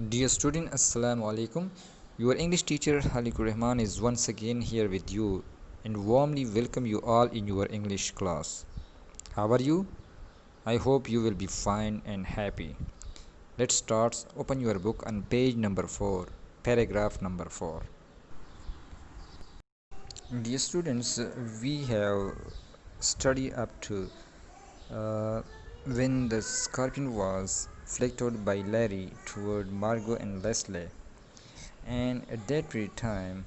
Dear student, Assalamu alaikum. Your English teacher Halikur Rahman is once again here with you and warmly welcome you all in your English class. How are you? I hope you will be fine and happy. Let's start. Open your book on page number 4, paragraph number 4. Dear students, we have studied up to uh, when the scorpion was flicked by Larry toward Margot and Leslie. And at that very time,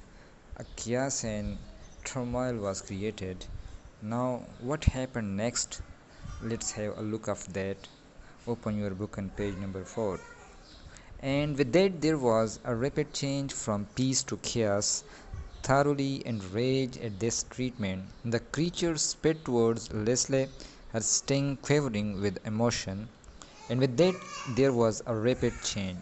a chaos and turmoil was created. Now, what happened next? Let's have a look of that. Open your book on page number 4. And with that, there was a rapid change from peace to chaos. Thoroughly enraged at this treatment, the creature sped towards Leslie, her sting quivering with emotion. And with that, there was a rapid change.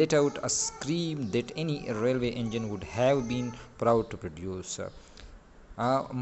let out a scream that any railway engine would have been proud to produce.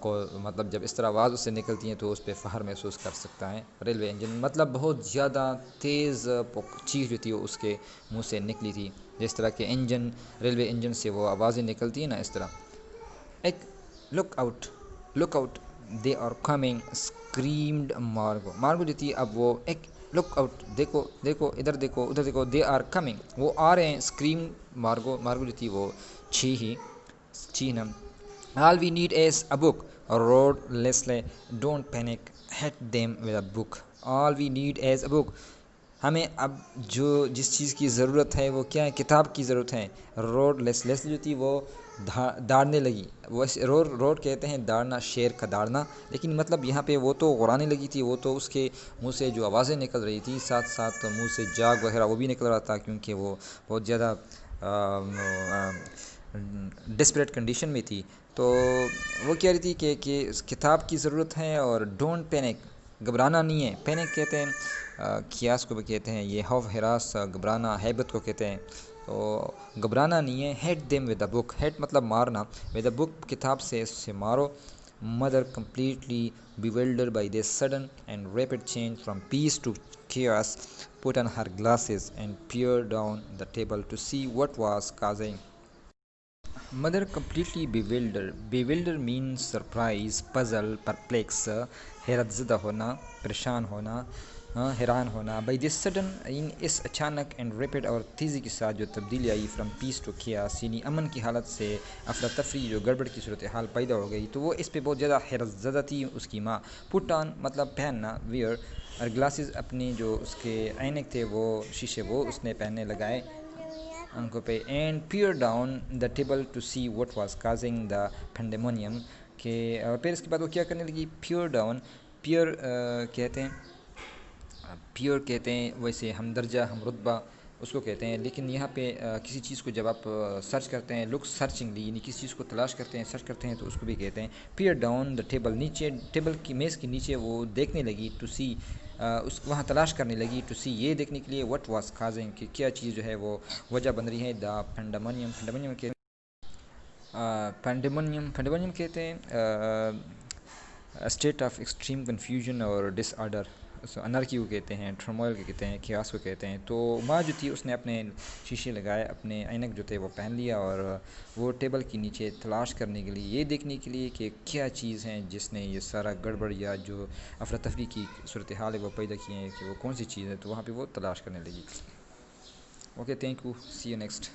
کو مطلب جب اس طرح آواز اس سے نکلتی ہیں تو اس پہ فخر محسوس کر سکتا ہے۔ ریلوے انجن مطلب بہت زیادہ تیز چیخ جو تھی وہ اس کے منہ سے نکلی تھی، جس طرح کہ انجن ریلوے انجن سے وہ آوازیں نکلتی ہیں نا، اس طرح ایک look out, look out, they are coming screamed Margo, Margo جو تھی اب وہ ایک لک آؤٹ، دیکھو دیکھو ادھر دیکھو ادھر دیکھو، دے آر کمنگ وہ آ رہے ہیں، اسکریم مارگو، مارگو جو تھی وہ چھی نا، all we need is a book roared Leslie don't panic hit them with a book, all we need is a book, ہمیں اب جس چیز کی ضرورت ہے وہ کیا ہے، کتاب کی ضرورت ہے۔ روڈ لیس جو تھی وہ داڑنے لگی، وہ روڈ کہتے ہیں داڑنا، شیر کا داڑنا، لیکن مطلب یہاں پہ وہ تو غرانے لگی تھی، وہ تو اس کے منہ سے جو آوازیں نکل رہی تھی ساتھ ساتھ منہ سے جاگ وغیرہ وہ بھی نکل رہا تھا، کیونکہ وہ بہت زیادہ ڈسپریٹ کنڈیشن میں تھی۔ تو وہ کہہ رہی تھی کہ اس کتاب کی ضرورت ہے، اور ڈونٹ پینک، گھبرانا نہیں ہے، پینک کہتے ہیں کیاس کو بھی کہتے ہیں، یہ خوف ہراس، گھبرانا ہیبت کو کہتے ہیں، تو گھبرانا نہیں ہے۔ Hit them with a book, hit مطلب مارنا، ود اے بک کتاب سے اس سے مارو۔ Mother completely bewildered by this sudden and rapid change from peace to chaos put on her glasses and peered down the table to see what was causing. Mother completely bewildered. Bewilder means surprise, puzzle, perplex, حیرت زدہ ہونا، پریشان ہونا، حیران ہونا۔ By this sudden, اس اچانک and rapid اور تیزی کے ساتھ جو تبدیلی آئی، فرام پیس ٹو کیاس، یعنی امن کی حالت سے افراتفری جو گڑبڑ کی صورتحال پیدا ہو گئی، تو وہ اس پہ بہت زیادہ حیرت زدہ تھی اس کی ماں۔ پٹ آن مطلب پہننا، ویئر، اور گلاسز اپنے جو اس کے عینک تھے وہ شیشے وہ اس نے پہننے لگائے آنکھوں پہ، and peer down the table to see what was causing the pandemonium, کہ اور پھر اس کے بعد وہ کیا کرنے لگی، پیئر ڈاؤن، پیئر کہتے ہیں ویسے ہم درجہ ہم رتبہ اس کو کہتے ہیں، لیکن یہاں پہ کسی چیز کو جب آپ سرچ کرتے ہیں، لک سرچنگلی، یعنی کسی چیز کو تلاش کرتے ہیں، سرچ کرتے ہیں، تو اس کو بھی کہتے ہیں پیئر ڈاؤن دا ٹیبل، نیچے ٹیبل کی میز کے نیچے وہ دیکھنے لگی، ٹو سی، اس وہاں تلاش کرنے لگی، ٹو سی یہ دیکھنے کے لیے، وٹ واز کازنگ کہ کیا چیز جو ہے وہ وجہ بن رہی ہے، دا پینڈیمونیم، پینڈیمونیم کہتے ہیں اسٹیٹ آف ایکسٹریم کنفیوژن اور ڈس آرڈر، انارکی کو کہتے ہیں، ٹرموائل کو کہتے ہیں، کیاس کو کہتے ہیں۔ تو ماں جو تھی اس نے اپنے شیشے لگائے، اپنے عینک جو تھے وہ پہن لیا، اور وہ ٹیبل کے نیچے تلاش کرنے کے لیے، یہ دیکھنے کے لیے کہ کیا چیز ہے جس نے یہ سارا گڑبڑ یا جو افراتفری کی صورتحال ہے وہ پیدا کی ہے، کہ وہ کون سی چیز ہے، تو وہاں پہ وہ تلاش کرنے لگی۔ Okay, thank you, see you next.